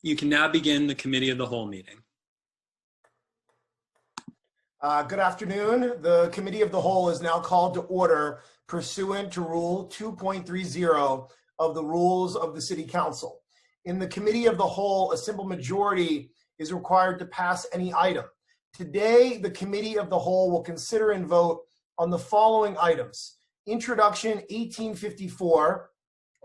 You can now begin the Committee of the Whole meeting. Good afternoon. The Committee of the Whole is now called to order pursuant to Rule 2.30 of the Rules of the City Council. In the Committee of the Whole, a simple majority is required to pass any item. Today, the Committee of the Whole will consider and vote on the following items. Introduction 1854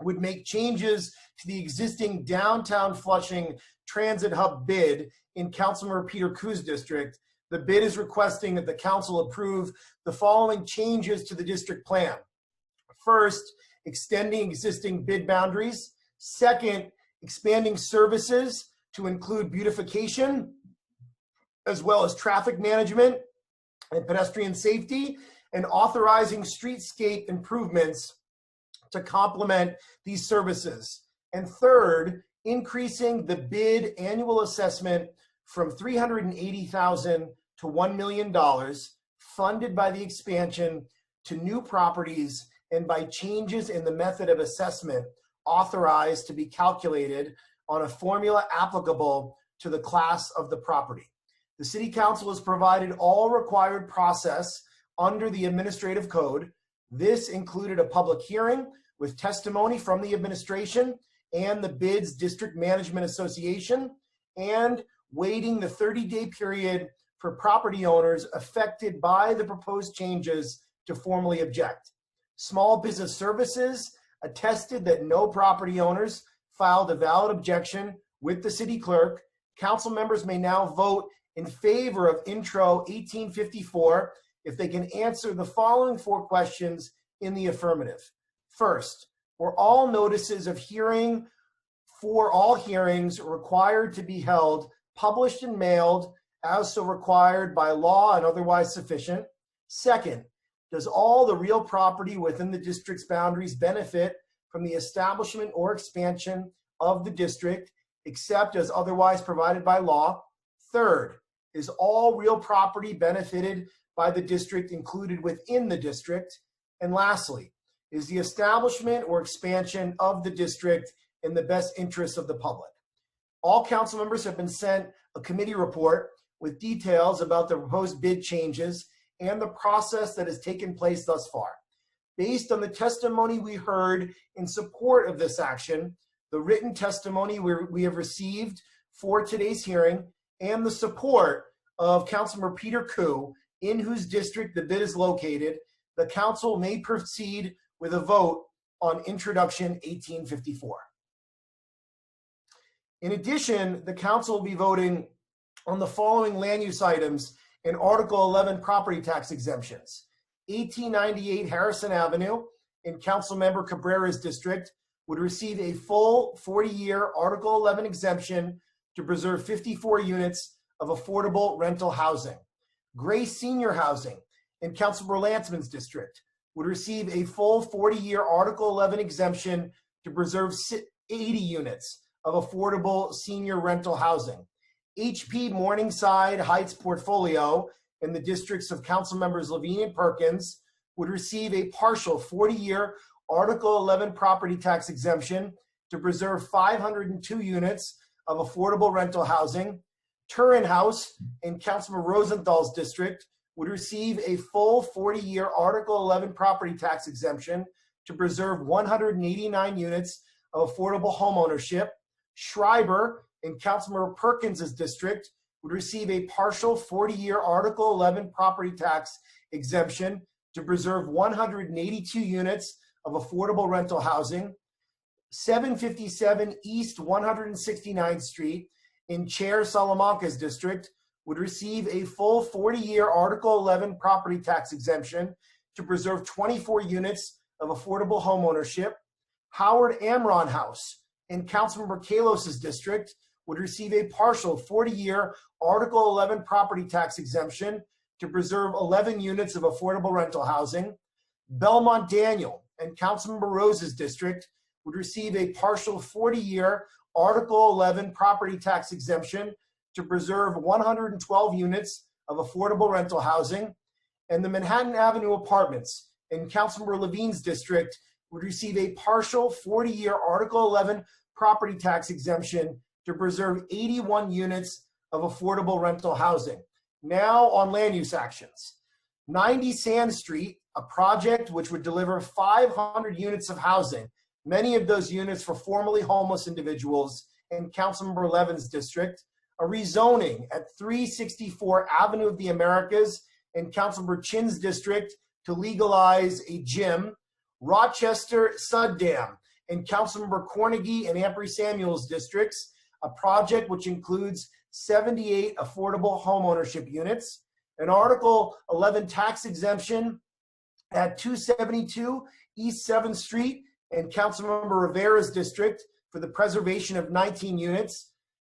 would make changes to the existing downtown Flushing Transit Hub bid in Councilmember Peter Ku's district. The bid is requesting that the council approve the following changes to the district plan. First, extending existing bid boundaries. Second, expanding services to include beautification, as well as traffic management and pedestrian safety, and authorizing streetscape improvements to complement these services. And third, increasing the bid annual assessment from $380,000 to $1 million, funded by the expansion to new properties and by changes in the method of assessment authorized to be calculated on a formula applicable to the class of the property. The City Council has provided all required process under the Administrative Code. This included a public hearing with testimony from the administration and the BIDS District Management Association, and waiting the 30-day period for property owners affected by the proposed changes to formally object. Small Business Services attested that no property owners filed a valid objection with the city clerk. Council members may now vote in favor of Intro 1854 if they can answer the following 4 questions in the affirmative. First, were all notices of hearing for all hearings required to be held, published and mailed as so required by law and otherwise sufficient? Second, does all the real property within the district's boundaries benefit from the establishment or expansion of the district, except as otherwise provided by law? Third, is all real property benefited by the district included within the district? And lastly, is the establishment or expansion of the district in the best interest of the public? All council members have been sent a committee report with details about the proposed bid changes and the process that has taken place thus far. Based on the testimony we heard in support of this action, the written testimony we have received for today's hearing, and the support of Councilmember Peter Ku, in whose district the bid is located, the council may proceed with a vote on Introduction 1854. In addition, the council will be voting on the following land use items in Article 11 property tax exemptions. 1898 Harrison Avenue in Councilmember Cabrera's district would receive a full 40-year Article 11 exemption to preserve 54 units of affordable rental housing. Grace Senior Housing in Councilmember Lantzman's district would receive a full 40-year Article 11 exemption to preserve 80 units of affordable senior rental housing. HP Morningside Heights portfolio in the districts of council members Levine and Perkins would receive a partial 40-year Article 11 property tax exemption to preserve 502 units of affordable rental housing. Turin House in Councilmember Rosenthal's district would receive a full 40-year Article 11 property tax exemption to preserve 189 units of affordable homeownership. Schreiber in Councilmember Perkins' district would receive a partial 40-year Article 11 property tax exemption to preserve 182 units of affordable rental housing. 757 East 169th Street in Chair Salamanca's district would receive a full 40-year Article 11 property tax exemption to preserve 24 units of affordable homeownership. Howard Amron House in Councilmember Kalos's district would receive a partial 40-year Article 11 property tax exemption to preserve 11 units of affordable rental housing. Belmont Daniel in Councilmember Rose's district would receive a partial 40-year Article 11 property tax exemption to preserve 112 units of affordable rental housing. And the Manhattan Avenue Apartments in Councilmember Levine's district would receive a partial 40-year Article 11 property tax exemption to preserve 81 units of affordable rental housing. Now on land use actions. 90 Sand Street, a project which would deliver 500 units of housing, many of those units for formerly homeless individuals in Councilmember Levin's district. A rezoning at 364 Avenue of the Americas in Councilmember Chin's district to legalize a gym. Rochester Sud Dam in Councilmember Cornegie and Ampry Samuel's districts, a project which includes 78 affordable homeownership units. An Article 11 tax exemption at 272 East 7th Street in Councilmember Rivera's district for the preservation of 19 units.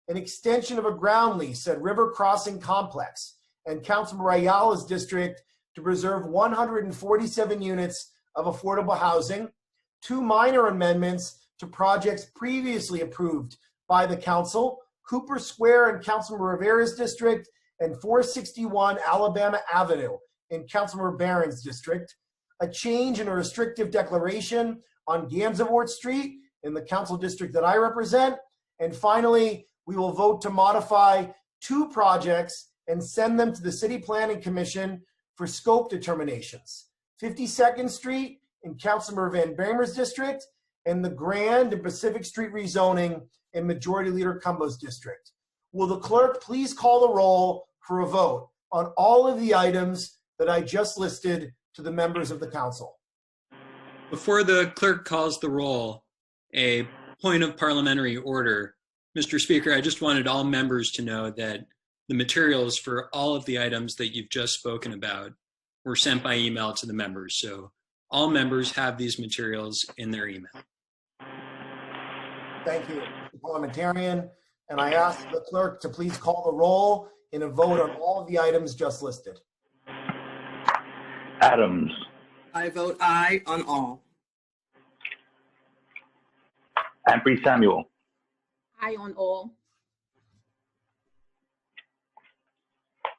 An extension of a ground lease at River Crossing Complex and Councilmember Ayala's district to preserve 147 units of affordable housing. 2 minor amendments to projects previously approved by the council, Cooper Square in Councilmember Rivera's district and 461 Alabama Avenue in Councilmember Barron's district. A change in a restrictive declaration on Gansevoort Street in the council district that I represent. And finally, we will vote to modify 2 projects and send them to the City Planning Commission for scope determinations. 52nd Street in Councilmember Van Bramer's district and the Grand and Pacific Street rezoning in Majority Leader Cumbo's district. Will the clerk please call the roll for a vote on all of the items that I just listed to the members of the council? Before the clerk calls the roll, a point of parliamentary order. Mr. Speaker, I just wanted all members to know that the materials for all of the items that you've just spoken about were sent by email to the members. So all members have these materials in their email. Thank you, Mr. Parliamentarian. And I ask the clerk to please call the roll in a vote on all of the items just listed. Adams. I vote aye on all. Ampry Samuel. Aye on all.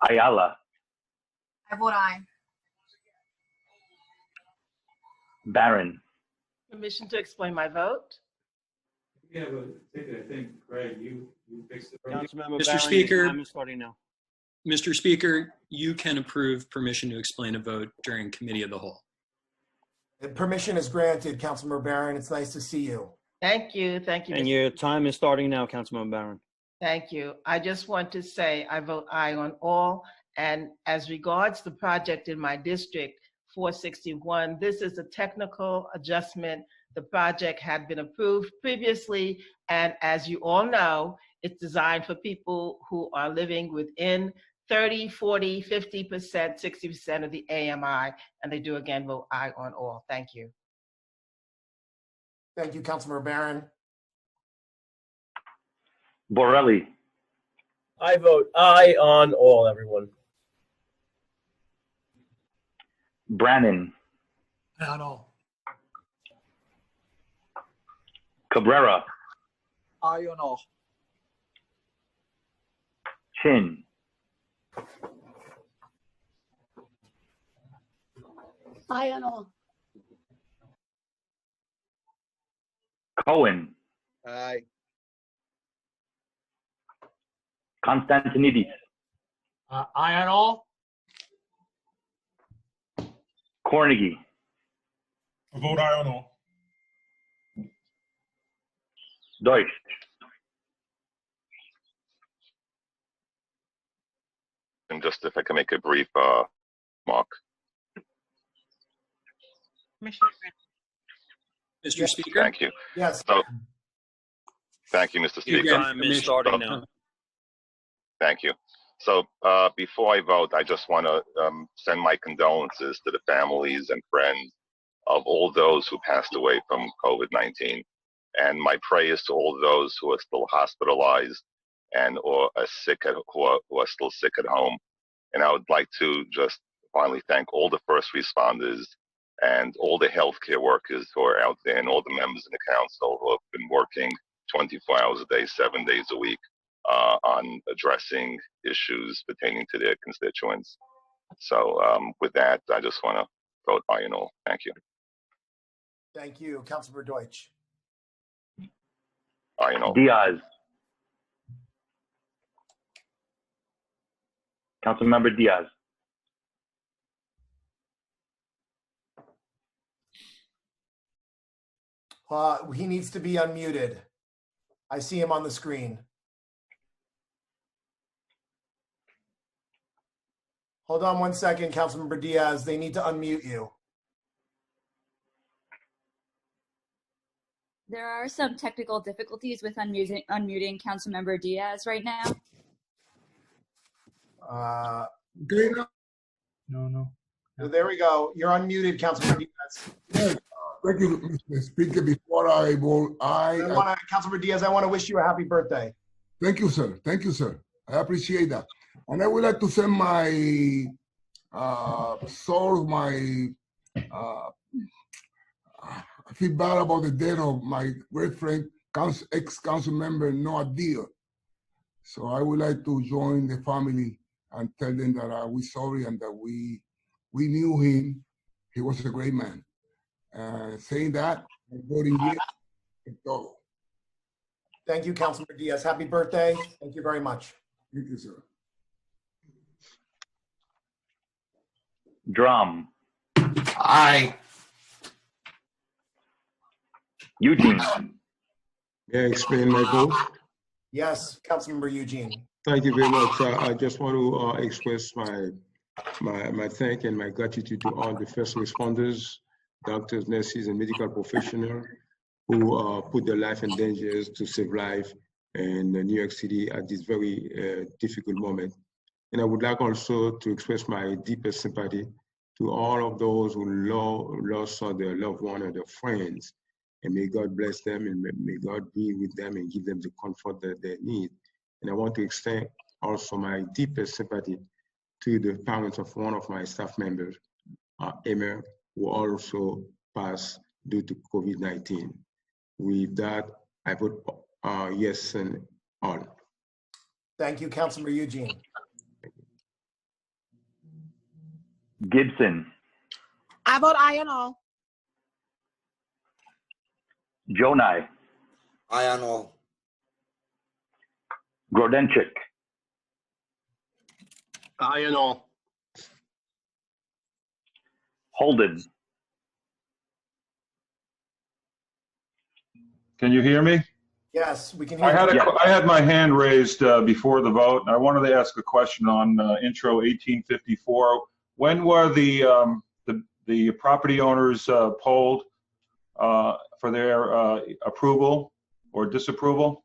Ayala. I vote aye. Barron. Permission to explain my vote? Yeah, but I think, Greg, you fixed the vote. Councilmember Mr. Barron, Speaker. your time is starting now. Mr. Speaker, you can approve permission to explain a vote during committee of the whole. The permission is granted, Councilmember Barron. It's nice to see you. Thank you, thank you. And Mr. your time is starting now, Councilmember Barron. Thank you. I just want to say I vote aye on all. And as regards the project in my district, 461, this is a technical adjustment. The project had been approved previously, and as you all know, it's designed for people who are living within 30, 40, 50%, 60% of the AMI, and they do again vote aye on all. Thank you. Thank you, Councilmember Barron. Borelli. I vote aye on all, everyone. Brannan. Aye on all. Cabrera. Aye on all. Chin. Aye on all. Cohen. Aye. Constantinidis. Aye on all. Cornegie. I vote aye on all. Deutsch. And just if I can make a brief mark. Mr. Speaker? Thank you. Yes. So, thank you, Mr. You Speaker. get Time is permission. starting now. Thank you. So before I vote, I just want to send my condolences to the families and friends of all those who passed away from COVID-19. And my prayers to all those who are still hospitalized and or are sick who are still sick at home. And I would like to just finally thank all the first responders and all the healthcare workers who are out there and all the members of the council who have been working 24 hours a day, 7 days a week on addressing issues pertaining to their constituents. So with that, I just want to vote aye and all. Thank you. Thank you, Councilmember Deutsch. Aye and all. Diaz. Councilmember Diaz. He needs to be unmuted. I see him on the screen. Hold on one second, Councilmember Diaz. They need to unmute you. There are some technical difficulties with unmuting Councilmember Diaz right now. No. There we go. You're unmuted, Councilmember Diaz. Yes. Thank you, Mr. Speaker. Before I vote Councilmember Diaz, I want to wish you a happy birthday. Thank you, sir. Thank you, sir. I appreciate that. And I would like to send my I feel bad about the death of my great friend, ex-council member Noah Deal. So I would like to join the family and tell them that we're sorry and that we knew him. He was a great man. Saying that, I'm voting yes. Thank you, Councilmember Diaz. Happy birthday. Thank you very much. Thank you, sir. Drum. Aye. Eugene. May I explain my vote? Yes, Councilmember Eugene. Thank you very much. I just want to express my thanks and my gratitude to all the first responders, doctors, nurses, and medical professionals who put their life in danger to save life in New York City at this very difficult moment. And I would like also to express my deepest sympathy to all of those who lost their loved one or their friends. And may God bless them and may God be with them and give them the comfort that they need. And I want to extend also my deepest sympathy to the parents of one of my staff members, Emma, who also passed due to COVID-19. With that, I vote yes and all. Thank you, Councilmember Eugene. Gibson. I vote aye on all. Jonai. Aye on all. Grodenchik. Aye on all. Holden. Can you hear me? Yes, we can hear you. I had my hand raised before the vote, and I wanted to ask a question on Intro 1854. When were the property owners polled for their approval or disapproval?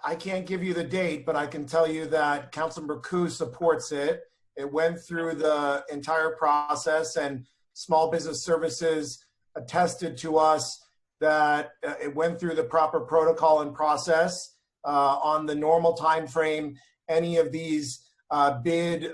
I can't give you the date, but I can tell you that Councilmember Koo supports it. It went through the entire process, and Small Business Services attested to us that it went through the proper protocol and process on the normal time frame. Any of these bid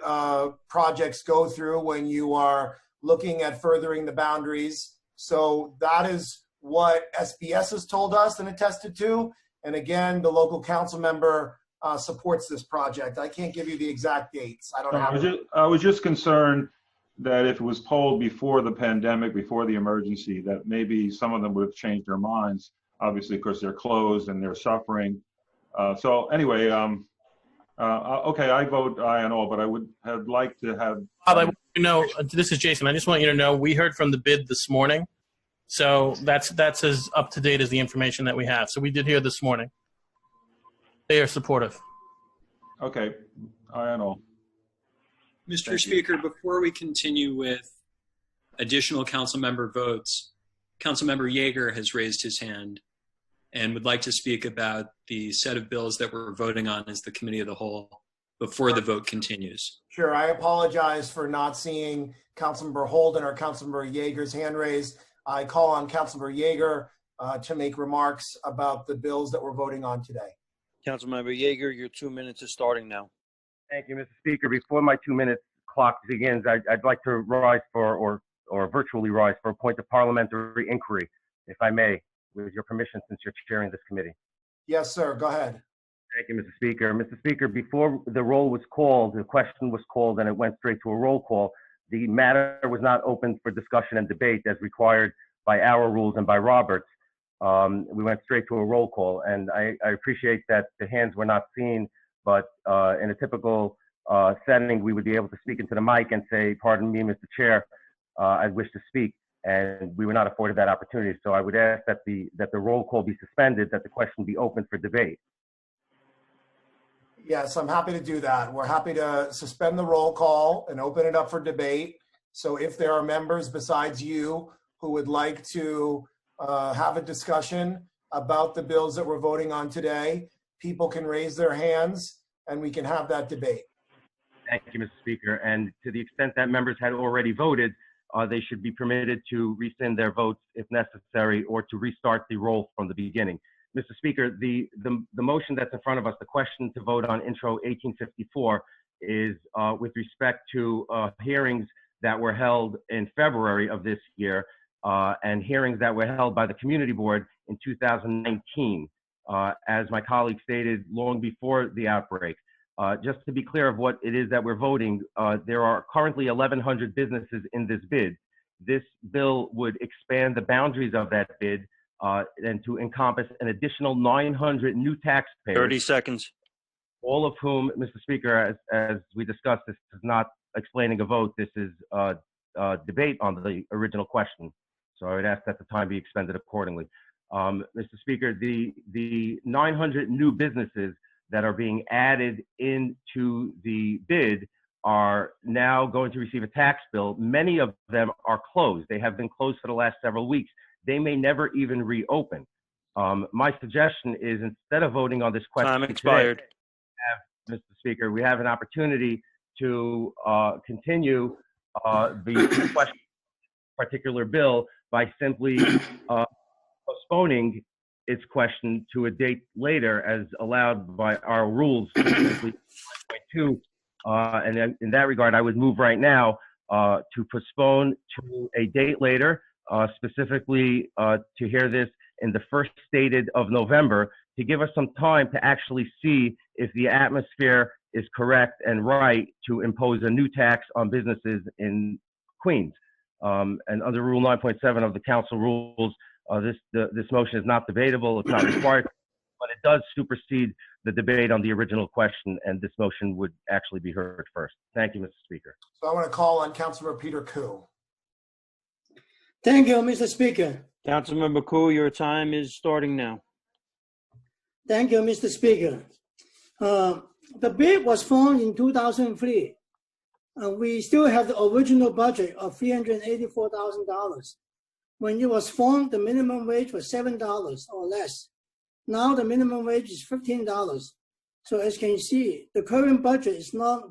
projects go through when you are looking at furthering the boundaries. So that is what SBS has told us and attested to. And again, the local council member supports this project. I can't give you the exact dates. I don't have. I was just concerned that if it was polled before the pandemic, before the emergency, that maybe some of them would have changed their minds, obviously, because they're closed and they're suffering. So anyway, okay, I vote aye on all, but I would have liked to have. This is Jason. I just want you to know we heard from the bid this morning. So that's as up to date as the information that we have. So we did hear this morning. They are supportive. Okay, aye on all. Mr. Speaker, before we continue with additional council member votes, Councilmember Yeager has raised his hand and would like to speak about the set of bills that we're voting on as the committee of the whole before the vote continues. Sure, I apologize for not seeing Councilmember Holden or Councilmember Yeager's hand raised. I call on Councilmember Yeager to make remarks about the bills that we're voting on today. Councilmember Yeager, your 2 minutes is starting now. Thank you, Mr. Speaker. Before my 2 minute clock begins, I'd like to rise for, or virtually rise for a point of parliamentary inquiry, if I may, with your permission, since you're chairing this committee. Yes, sir. Go ahead. Thank you, Mr. Speaker. Mr. Speaker, before the roll was called, the question was called, and it went straight to a roll call. The matter was not open for discussion and debate as required by our rules and by Roberts. We went straight to a roll call, and I appreciate that the hands were not seen, but in a typical setting, we would be able to speak into the mic and say, pardon me, Mr. Chair, I wish to speak. And we were not afforded that opportunity. So I would ask that the roll call be suspended, that the question be open for debate. Yes, I'm happy to do that. We're happy to suspend the roll call and open it up for debate. So if there are members besides you who would like to have a discussion about the bills that we're voting on today, people can raise their hands and we can have that debate. Thank you, Mr. Speaker. And to the extent that members had already voted, they should be permitted to rescind their votes if necessary or to restart the roll from the beginning. Mr. Speaker, the motion that's in front of us, the question to vote on Intro 1854, is with respect to hearings that were held in February of this year and hearings that were held by the Community Board in 2019, as my colleague stated long before the outbreak. Just to be clear of what it is that we're voting, there are currently 1,100 businesses in this bid. This bill would expand the boundaries of that bid and to encompass an additional 900 new taxpayers. 30 seconds. All of whom, Mr. Speaker, as we discussed, this is not explaining a vote. This is debate on the original question. So I would ask that the time be expended accordingly. Mr. Speaker, the 900 new businesses that are being added into the bid are now going to receive a tax bill. Many of them are closed. They have been closed for the last several weeks. They may never even reopen. My suggestion is, instead of voting on this question Time expired. today, Mr. Speaker, we have an opportunity to continue the question, particular bill by simply postponing its question to a date later, as allowed by our rules, 1.2. And in that regard, I would move right now to postpone to a date later, specifically to hear this in the first stated of November, to give us some time to actually see if the atmosphere is correct and right to impose a new tax on businesses in Queens. And under Rule 9.7 of the Council rules, this motion is not debatable, it's not required, but it does supersede the debate on the original question, and this motion would actually be heard first. Thank you, Mr. Speaker. So I want to call on Councilor Peter Koo. Thank you, Mr. Speaker. Councilmember Koo, your time is starting now. Thank you, Mr. Speaker. The bid was formed in 2003. We still have the original budget of $384,000. When it was formed, the minimum wage was $7 or less. Now the minimum wage is $15. So as you can see, the current budget is not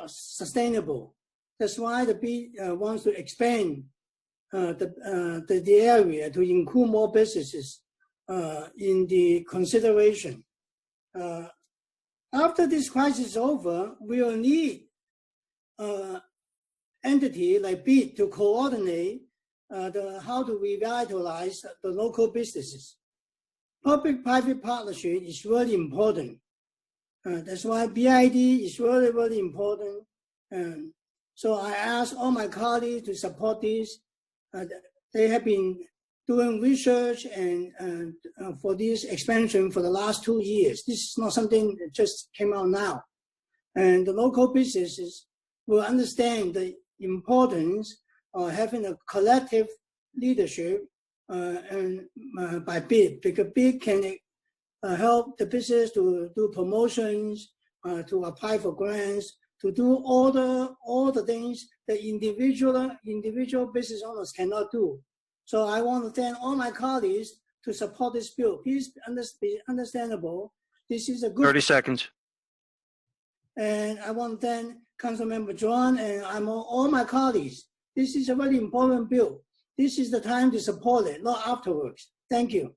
sustainable. That's why the bid wants to expand the area to include more businesses in the consideration. After this crisis is over, we will need entity like BID to coordinate how to revitalize the local businesses. Public-private partnership is really important. That's why BID is really, really important. So I ask all my colleagues to support this. They have been doing research and for this expansion for the last 2 years. This is not something that just came out now. And the local businesses will understand the importance of having a collective leadership and by BID, because BID can help the business to do promotions, to apply for grants, to do all the things that individual business owners cannot do. So I want to thank all my colleagues to support this bill. Please be understandable. This is a good 30 seconds. And I want to thank Councilmember John and all my colleagues. This is a very important bill. This is the time to support it, not afterwards. Thank you.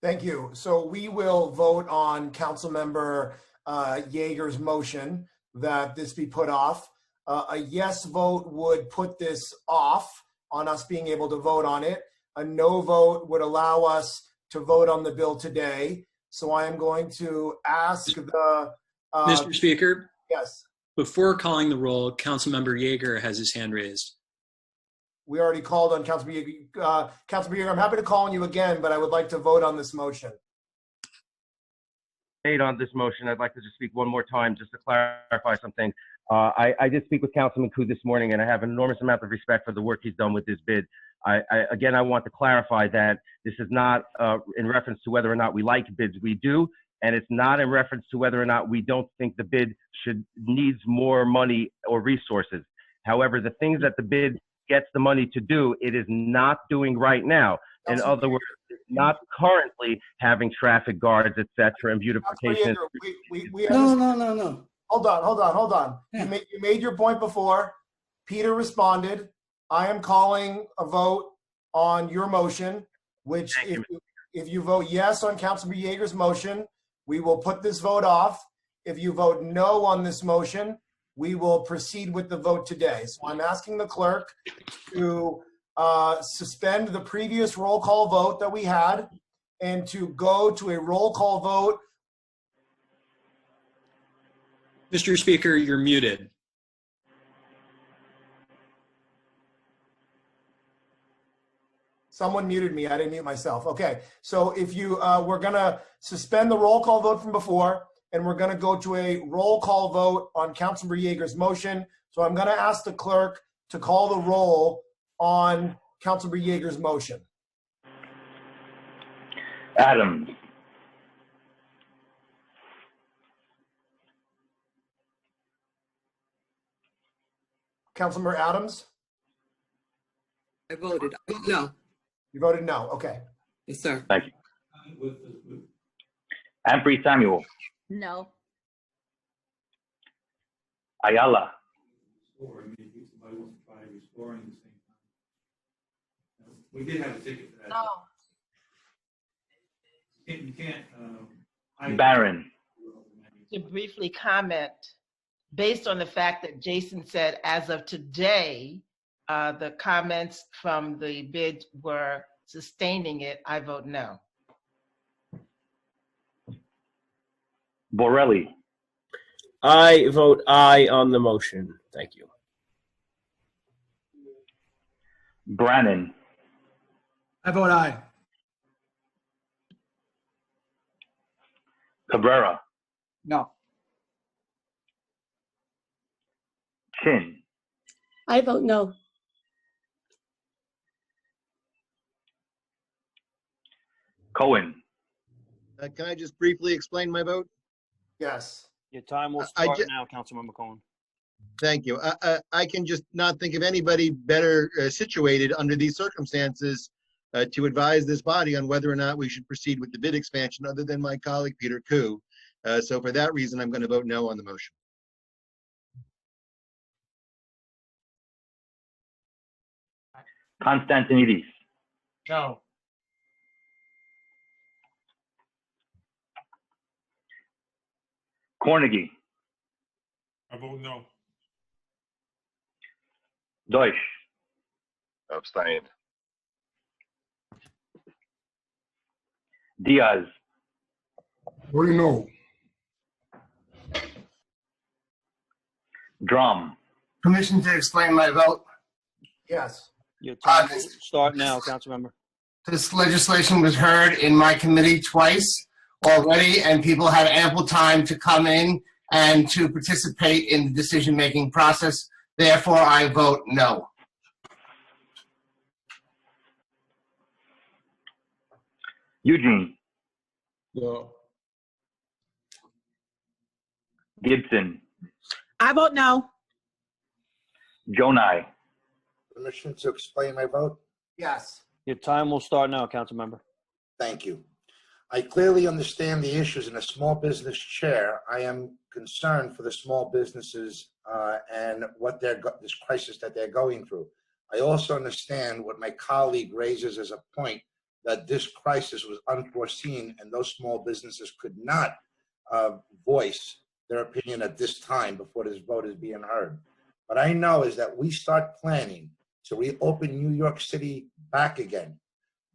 Thank you. So we will vote on Councilmember Yeager's motion that this be put off. A yes vote would put this off on us being able to vote on it. A no vote would allow us to vote on the bill today. So I am going to ask the... Mr. Speaker? Yes. Before calling the roll, Councilmember Yeager has his hand raised. We already called on Councilmember Yeager. Councilmember Yeager, I'm happy to call on you again, but I would like to vote on this motion. made on this motion, I'd like to just speak one more time just to clarify something. I did speak with Councilman Koo this morning, and I have an enormous amount of respect for the work he's done with this bid. Again, I want to clarify that this is not in reference to whether or not we like bids. We do, and it's not in reference to whether or not we don't think the bid needs more money or resources. However, the things that the bid gets the money to do, it is not doing right now. In other words, it's not currently having traffic guards, et cetera, and beautification. No. Hold on. Yeah. You made your point before. Peter responded. I am calling a vote on your motion, which if you vote yes on Councilmember Yeager's motion, we will put this vote off. If you vote no on this motion, we will proceed with the vote today. So I'm asking the clerk to suspend the previous roll call vote that we had and to go to a roll call vote. Mr. Speaker, you're muted. Someone muted me. I didn't mute myself. Okay. So if you, we're going to suspend the roll call vote from before, and we're going to go to a roll call vote on Councilmember Yeager's motion. So I'm going to ask the clerk to call the roll on Councilmember Yeager's motion. Adams. Councilmember Adams? I voted no. You voted no. Okay. Yes, sir. Thank you. Humphrey Samuel. No. Ayala. We did have a ticket for that. No. You can't. Barron. To briefly comment, based on the fact that Jason said as of today, the comments from the bid were sustaining it, I vote no. Borelli. I vote aye on the motion. Thank you. Brannan. I vote aye. Cabrera. No. Chin. I vote no. Cohen. Can I just briefly explain my vote? Yes. Your time will start now, Councilmember Cohen. Thank you. I can just not think of anybody better situated under these circumstances to advise this body on whether or not we should proceed with the bid expansion other than my colleague, Peter Koo. So for that reason, I'm going to vote no on the motion. Constantinidis. No. Cornegie. I vote no. Deutsch. Abstained. Diaz. Voting no. Drum. Permission to explain my vote. Yes. Your time will start now, Councilmember. This legislation was heard in my committee twice already, and people had ample time to come in and to participate in the decision-making process. Therefore, I vote no. Eugene. No. Gibson. I vote no. Jonai. Permission to explain my vote? Yes. Your time will start now, Councilmember. Thank you. I clearly understand the issues in a small business chair. I am concerned for the small businesses and what this crisis that they're going through. I also understand what my colleague raises as a point, that this crisis was unforeseen and those small businesses could not voice their opinion at this time before this vote is being heard. What I know is that we start planning to reopen New York City back again.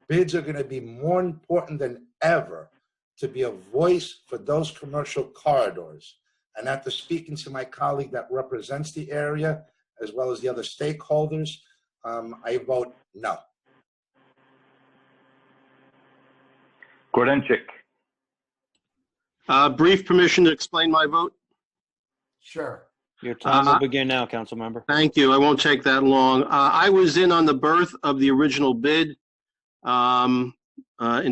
Bids are going to be more important than ever to be a voice for those commercial corridors. And after speaking to my colleague that represents the area, as well as the other stakeholders, I vote no. Grodenchik. Brief permission to explain my vote? Sure. Your time will begin now, council member. Thank you. I won't take that long. I was in on the birth of the original bid in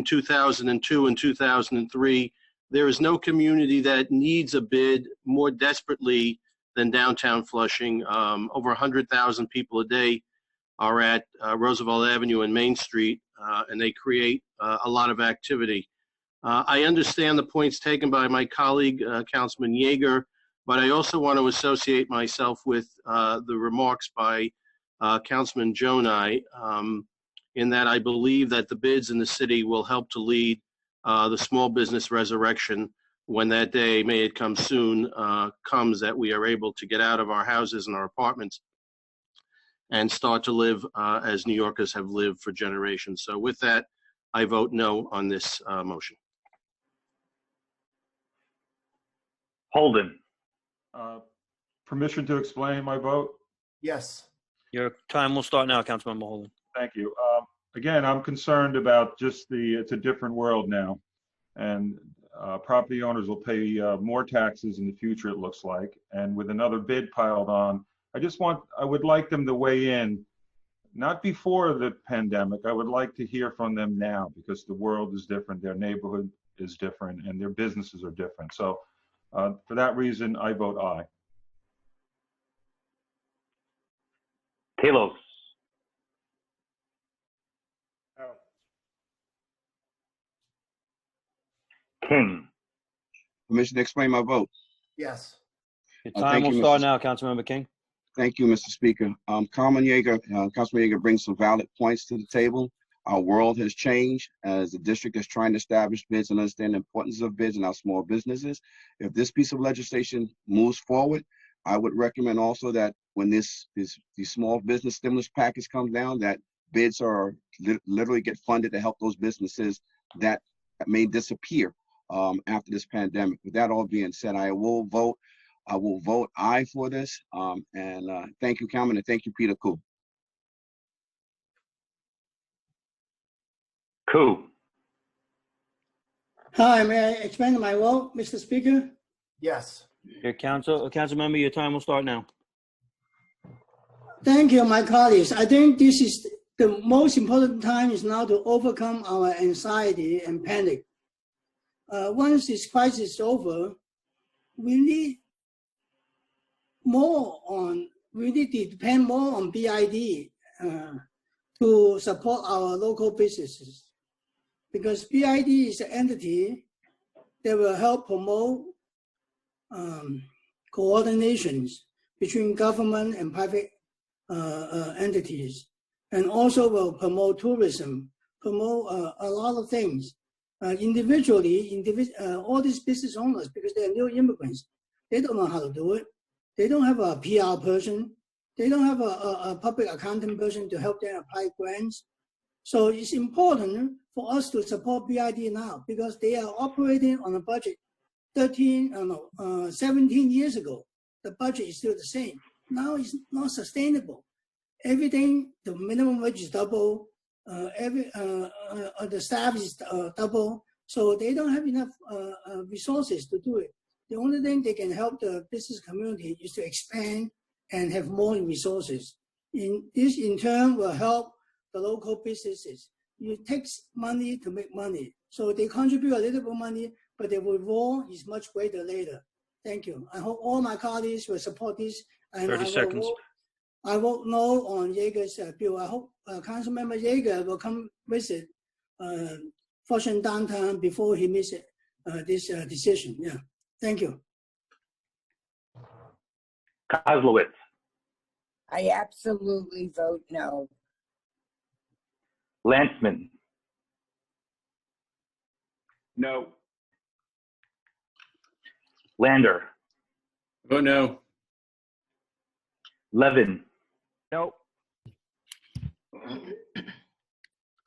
2002 and 2003. There is no community that needs a bid more desperately than downtown Flushing. Over 100,000 people a day are at Roosevelt Avenue and Main Street, and they create a lot of activity. I understand the points taken by my colleague, Councilman Yeager, but I also want to associate myself with the remarks by Councilman Jonai, in that I believe that the bids in the city will help to lead the small business resurrection when that day, may it come soon, comes, that we are able to get out of our houses and our apartments and start to live as New Yorkers have lived for generations. So with that, I vote no on this motion. Holden. Permission to explain my vote? Yes. Your time will start now, Councilmember Holden. Thank you. Again, I'm concerned about just it's a different world now. And property owners will pay more taxes in the future, it looks like. And with another bid piled on, I would like them to weigh in, not before the pandemic. I would like to hear from them now, because the world is different, their neighborhood is different, and their businesses are different. So for that reason, I vote aye. Kalos. King. Permission to explain my vote? Yes. Your time will start now, Councilmember King. Thank you, Mr. Speaker. Councilman Yeager brings some valid points to the table. Our world has changed as the district is trying to establish bids and understand the importance of bids in our small businesses. If this piece of legislation moves forward, I would recommend also that when the small business stimulus package comes down, that bids are literally get funded to help those businesses that may disappear after this pandemic. With that all being said, I will vote aye for this. Thank you, Councilman, and thank you, Peter Koo. Koo. Hi, may I expand my vote, Mr. Speaker? Yes. Your council member, your time will start now. Thank you, my colleagues. I think this is the most important time is now to overcome our anxiety and panic. Once this crisis is over, we need to depend more on BID to support our local businesses, because BID is an entity that will help promote coordinations between government and private entities, and also will promote tourism, promote a lot of things. Individually, all these business owners, because they're new immigrants, they don't know how to do it. They don't have a PR person. They don't have a public accounting person to help them apply grants. So it's important for us to support BID now, because they are operating on a budget 17 years ago. The budget is still the same. Now it's not sustainable. Everything, the minimum wage is double. The staff is double. So they don't have enough resources to do it. The only thing they can help the business community is to expand and have more resources. This in turn will help the local businesses. It takes money to make money. So they contribute a little bit of money, but the reward is much greater later. Thank you. I hope all my colleagues will support this. And 30 seconds. I vote no on Yeager's bill. I hope Councilmember Yeager will come visit Flushing downtown before he makes this decision. Yeah. Thank you. Kozlowitz. I absolutely vote no. Landsman. No. Lander. Vote no. Levin. No.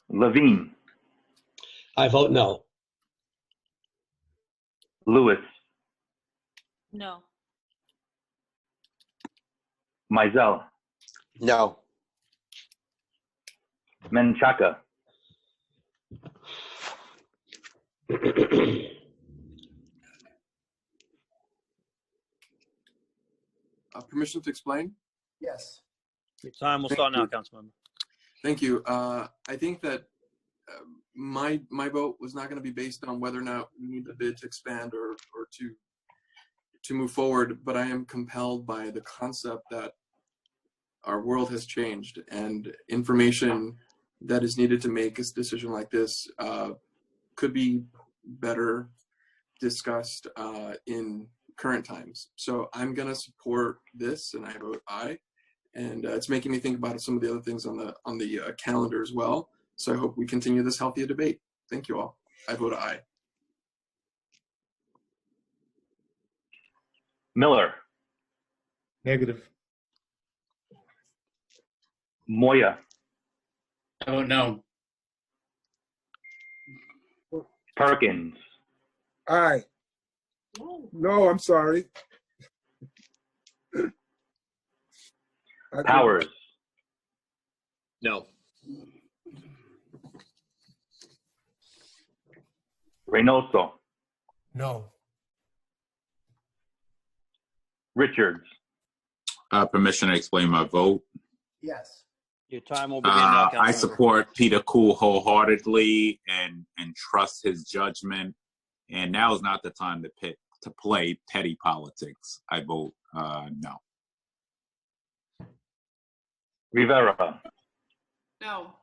Levine. I vote no. Lewis. No. Mizell. No. Menchaca. permission to explain? Yes. Your time will Thank start now, you. Councilmember. Thank you. I think that my vote was not going to be based on whether or not we need the bid to expand or to move forward, but I am compelled by the concept that our world has changed and information that is needed to make a decision like this could be better discussed in current times. So I'm going to support this, and I vote aye. And it's making me think about some of the other things on the calendar as well. So I hope we continue this healthy debate. Thank you all. I vote aye. Miller, Negative. Moya, I vote no. Perkins, Aye. No, I'm sorry. Powers, No. Reynoso, No. Richards, Permission to explain my vote. Yes. Your time will begin now, Councilmember. I support Peter Cool wholeheartedly and trust his judgment. And now is not the time to play petty politics. I vote no. Rivera, No.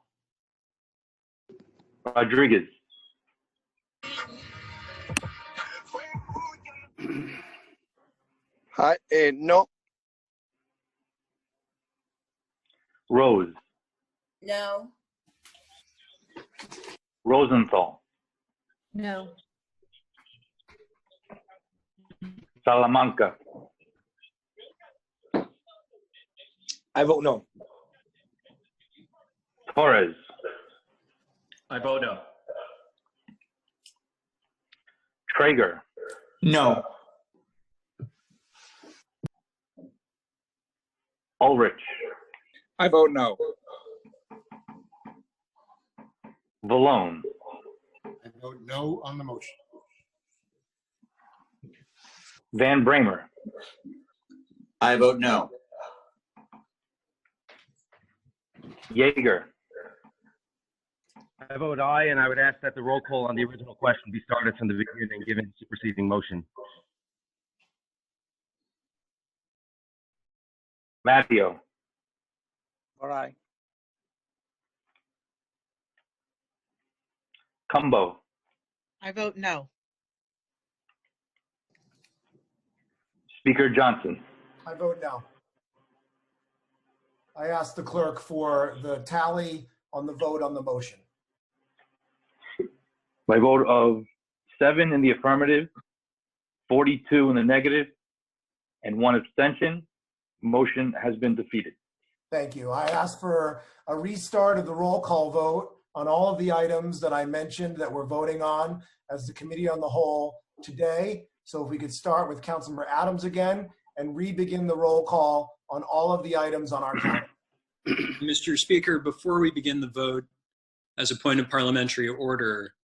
Rodriguez, No. Rose, No. Rosenthal, No. Salamanca, I vote no. Torres, I vote no. Traeger, No. Ulrich, I vote no. Vallone, I vote no on the motion. Van Bramer, I vote no. Yeager, I vote aye, and I would ask that the roll call on the original question be started from the beginning, given the superseding motion. Matteo, All right. Cumbo, I vote no. Speaker Johnson, I vote no. I ask the clerk for the tally on the vote on the motion. by vote of 7 in the affirmative, 42 in the negative, and 1 abstention, motion has been defeated. Thank you. I ask for a restart of the roll call vote on all of the items that I mentioned that we're voting on as the committee on the whole today. So if we could start with Councilmember Adams again and re-begin the roll call on all of the items on our calendar. Mr. Speaker, before we begin the vote, as a point of parliamentary order,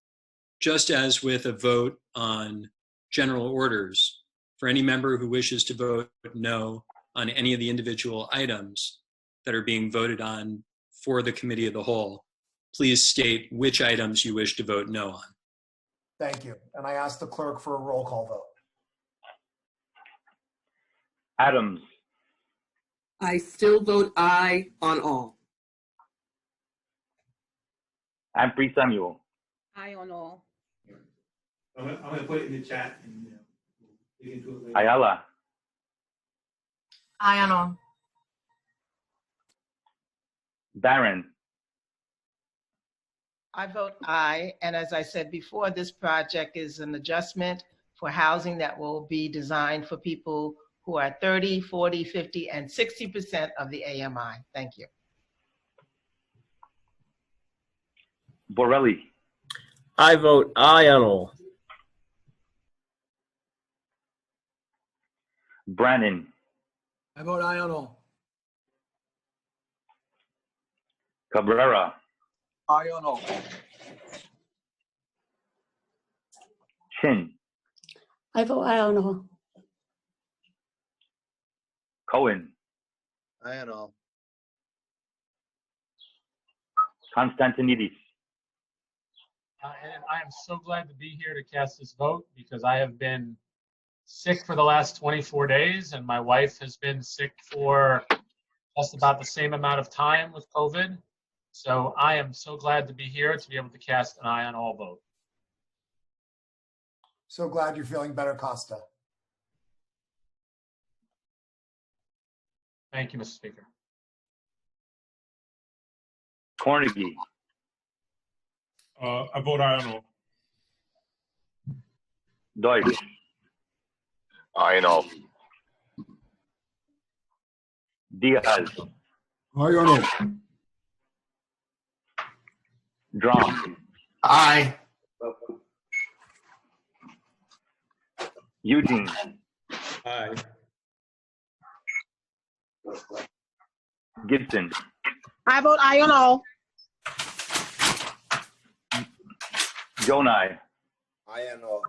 just as with a vote on general orders, for any member who wishes to vote no on any of the individual items that are being voted on for the committee of the whole, please state which items you wish to vote no on. Thank you. And I ask the clerk for a roll call vote. Adams, I still vote aye on all. Ampry Samuel, Aye on all. I'm gonna put it in the chat and we'll dig into it later. Ayala, Aye on all. Barron, I vote aye, and as I said before, this project is an adjustment for housing that will be designed for people who are 30, 40, 50, and 60% of the AMI. Thank you. Borelli, I vote aye on all. Brannan, I vote aye on all. Cabrera, Aye on all. Chin, I vote aye on all. Cohen, Aye on all. Constantinidis, And I am so glad to be here to cast this vote because I have been sick for the last 24 days and my wife has been sick for just about the same amount of time with COVID. So I am so glad to be here to be able to cast an aye on all vote. So glad you're feeling better, Costa. Thank you, Mr. Speaker. Cornegie, I vote aye on all. Deutsch, Aye on all. Diaz, Aye on all. Drum, Aye. Eugene, Aye. Gibson, I vote aye on all. Jonai, Aye on all.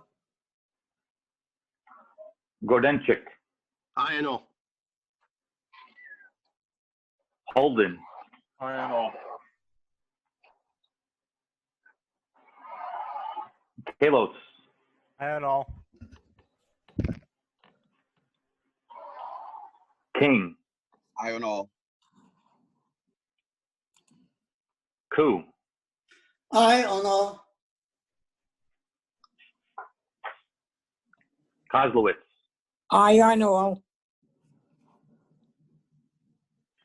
Gordenchik, Aye on all. Holden, Aye on all. Kalos, Aye on all. King, Aye on all. Koo, Aye on all. Kozlowitz, Aye on all.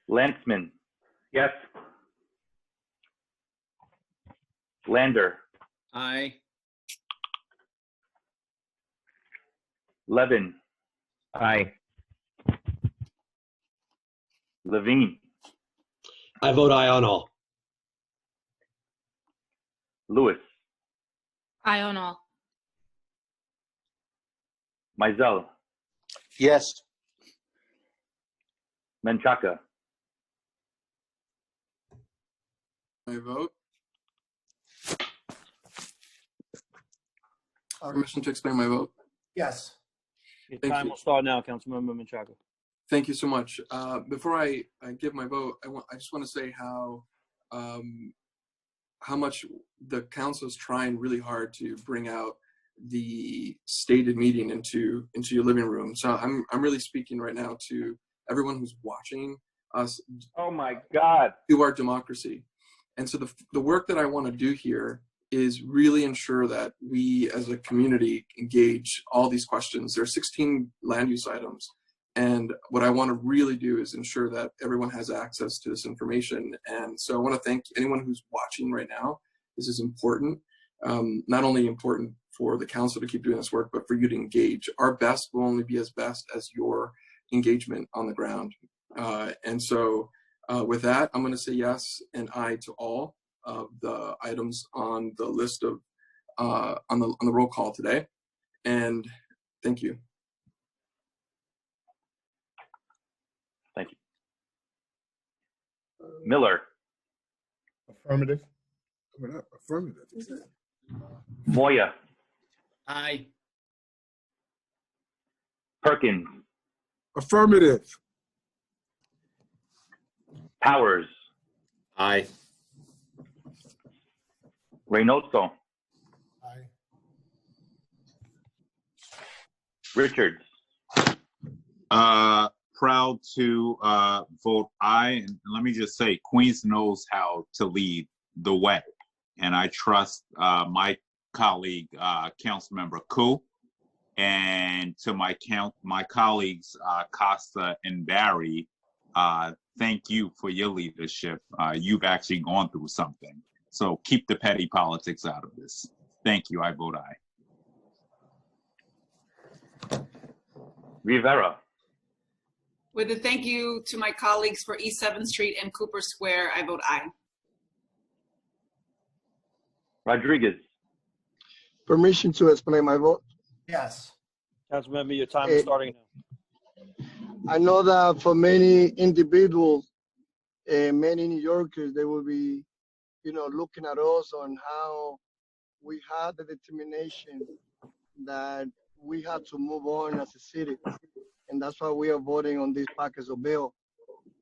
Lantzman, yes. Lander, Aye. Levin, Aye. Levine, I vote aye on all. Lewis, Aye on all. Mizell, Yes. Menchaca, I vote. Um, Permission to explain my vote. Yes. Your Thank time you. will start now, Councilmember Menchaca. Thank you so much. Before I give my vote, I just want to say how much the council is trying really hard to bring out the stated meeting into your living room. So I'm really speaking right now to everyone who's watching us. Oh my God. To our democracy. And so the work that I want to do here is really ensure that we as a community engage all these questions. There are 16 land use items. And what I want to really do is ensure that everyone has access to this information. And so I want to thank anyone who's watching right now. This is important, not only important for the council to keep doing this work, but for you to engage. Our best will only be as best as your engagement on the ground. And so with that, I'm going to say yes and aye to all of the items on the list of on the roll call today. And thank you. Thank you. Miller, Affirmative. Affirmative. Moya, Aye. Perkins, Affirmative. Powers, Aye. Reynoso, Aye. Richards, Proud to vote aye. And let me just say, Queens knows how to lead the way. And I trust my colleague, Councilmember Koo, and to my colleagues, Costa and Barry, thank you for your leadership. You've actually gone through something. So keep the petty politics out of this. Thank you. I vote aye. Rivera, With a thank you to my colleagues for East 7th Street and Cooper Square, I vote aye. Rodriguez, Permission to explain my vote. Yes. Councilmember, your time is starting now. I know that for many individuals, many New Yorkers, they will be, looking at us on how we had the determination that we had to move on as a city. and that's why we are voting on this package of bill.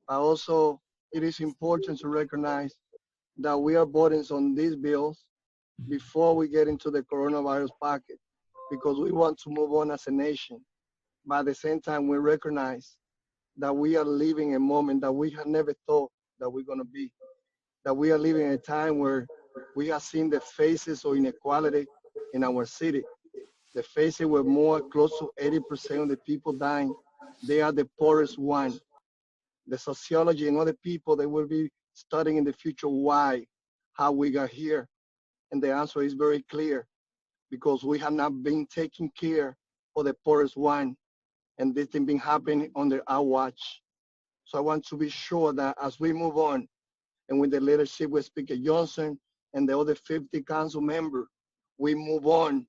But also, it is important to recognize that we are voting on these bills before we get into the coronavirus package, because we want to move on as a nation. But at the same time, we recognize that we are living a moment that we had never thought that we're going to be. That we are living in a time where we have seen the faces of inequality in our city. The faces where more close to 80% of the people dying, they are the poorest one. The sociology and other people, they will be studying in the future why, how we got here. And the answer is very clear, because we have not been taking care of the poorest one. And this thing been happening under our watch. So I want to be sure that as we move on, and with the leadership with Speaker Johnson and the other 50 council members, we move on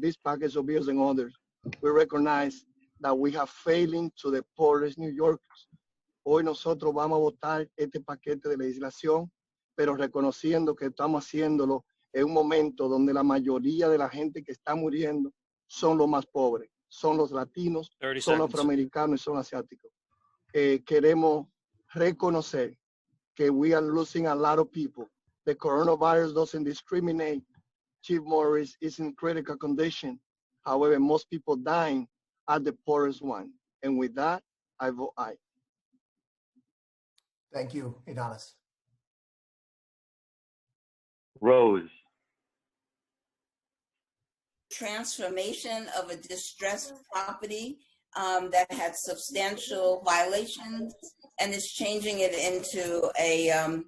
this package of bills and others. We recognize that we have failing to the poorest New Yorkers. Hoy nosotros vamos a votar este paquete de legislación, pero reconociendo que estamos haciéndolo en un momento donde la mayoría de la gente que está muriendo son los más pobres, son los latinos, son los afroamericanos y son asiáticos. Queremos reconocer que we are losing a lot of people. The coronavirus doesn't discriminate. Chief Morris is in critical condition. However, most people dying are the poorest one. And with that, I vote aye. Thank you, Adonis. Rose. Transformation of a distressed property that had substantial violations, and is changing it into a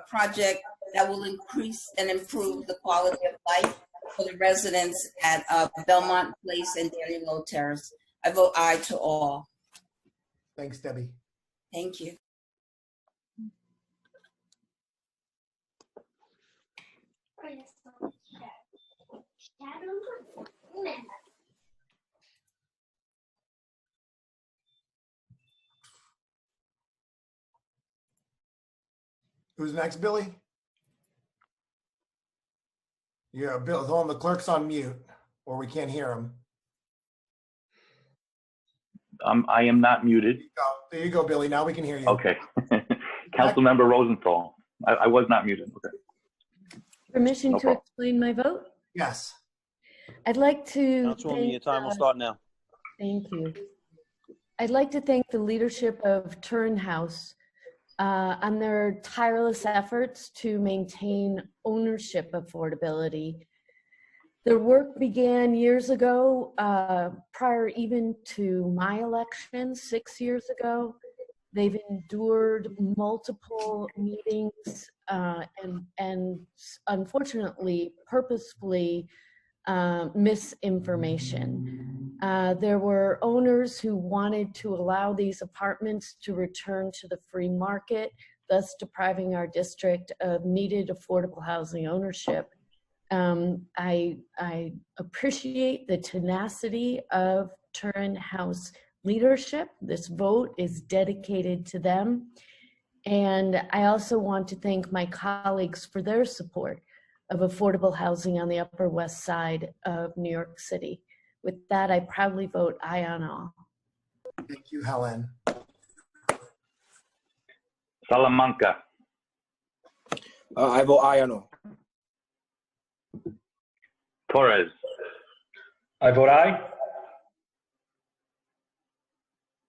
project that will increase and improve the quality of life for the residents at Belmont Place and Danny Lowe Terrace. I vote aye to all. Thanks, Debbie. Thank you. Who's next, Billy? Yeah, Bill, hold on, the clerk's on mute, or we can't hear him. I am not muted. There you go, Billy. Now we can hear you. Okay. Councilmember Rosenthal. I was not muted. Okay. Permission No to problem. explain my vote? Yes. I'd like to Councilwoman, your time will start now. Thank you. I'd like to thank the leadership of Turnhouse on their tireless efforts to maintain ownership affordability. Their work began years ago, prior even to my election 6 years ago. They've endured multiple meetings and unfortunately purposefully misinformation. There were owners who wanted to allow these apartments to return to the free market, thus depriving our district of needed affordable housing ownership. I appreciate the tenacity of Turnhouse leadership. This vote is dedicated to them. And I also want to thank my colleagues for their support of affordable housing on the Upper West Side of New York City. With that, I proudly vote aye on all. Thank you, Helen. Salamanca. I vote aye on all. Torres. I vote aye.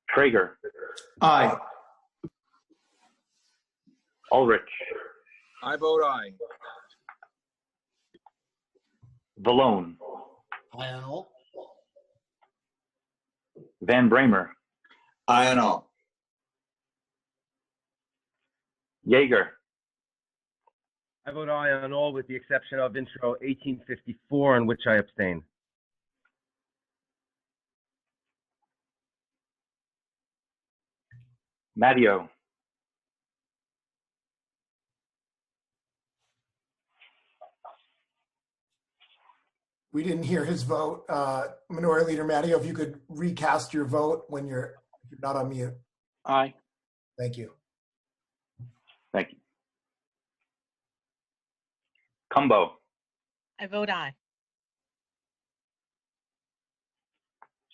Traeger. Aye. Ulrich. I vote aye. Vallone. Aye on all. Van Bramer. Aye on all. Yeager. I vote aye on all with the exception of intro 1854, on which I abstain. Matteo. We didn't hear his vote. Minority Leader Matteo, if you could recast your vote when you're not on mute. Aye. Thank you. Thank you. Cumbo. I vote aye.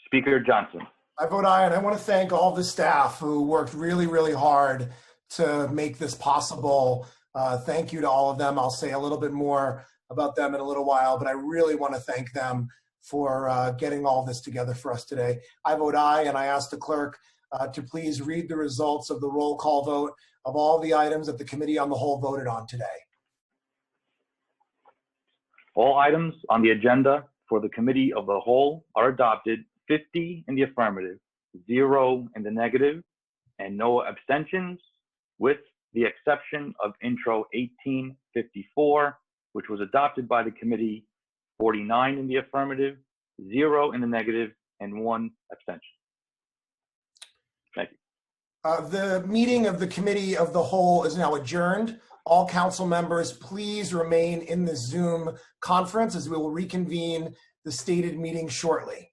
Speaker Johnson. I vote aye, and I want to thank all the staff who worked really, really hard to make this possible. Thank you to all of them. I'll say a little bit more about them in a little while, but I really want to thank them for getting all this together for us today. I vote aye, and I ask the clerk to please read the results of the roll call vote of all the items that the Committee on the Whole voted on today. All items on the agenda for the Committee of the Whole are adopted, 50 in the affirmative, 0 in the negative, and no abstentions, with the exception of Intro 1854, which was adopted by the committee, 49 in the affirmative, 0 in the negative, and 1 abstention. Thank you. The meeting of the Committee of the Whole is now adjourned. All council members, please remain in the Zoom conference as we will reconvene the stated meeting shortly.